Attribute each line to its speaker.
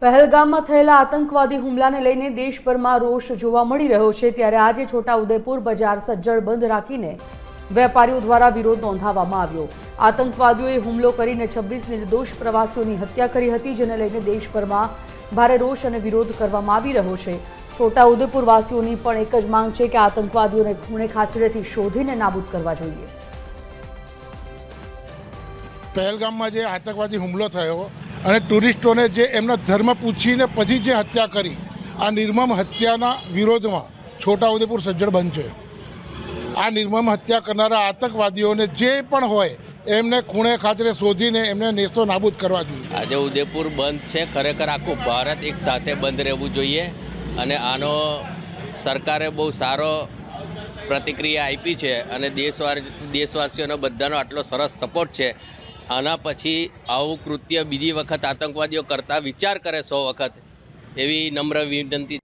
Speaker 1: પહેલગામમાં થયેલા આતંકવાદી હુમલાને લઈને દેશભરમાં રોષ જોવા મળી રહ્યો છે, ત્યારે આજે છોટાઉદેપુર બજાર સજ્જડ બંધ રાખીને વેપારીઓ દ્વારા વિરોધ નોંધાવવામાં આવ્યો। આતંકવાદીઓએ હુમલો કરીને 26 નિર્દોષ પ્રવાસીઓની હત્યા કરી હતી, જેને લઈને દેશભરમાં ભારે રોષ અને વિરોધ કરવામાં આવી રહ્યો છે। છોટાઉદેપુર વાસીઓની પણ એક જ માંગ છે કે આતંકવાદીઓને ખૂણે ખાચરેથી શોધીને નાબૂદ કરવા જોઈએ।
Speaker 2: પહેલગામમાં જે આતંકવાદી હુમલો થયો અને ટુરિસ્ટોને જે એમના ધર્મ પૂછીને પછી જે હત્યા કરી, આ નિર્મમ હત્યાના વિરોધમાં છોટાઉદેપુર સજ્જડ બંધ છે। આ નિર્મમ હત્યા કરનારા આતંકવાદીઓને જે પણ હોય એમને ખૂણે ખાચરે શોધીને એમને નેસ્તો નાબૂદ કરવા જોઈએ।
Speaker 3: આજે ઉદયપુર બંધ છે, ખરેખર આખું ભારત એક સાથે બંધ રહેવું જોઈએ અને આનો સરકારે બહુ સારો પ્રતિક્રિયા આપી છે અને દેશવાસીઓનો બધાનો આટલો સરસ સપોર્ટ છે। આના પછી આવું કૃત્ય બીજી વખત આતંકવાદીઓ કરતા વિચાર કરે 100 વખત, એવી નમ્ર વિનંતી।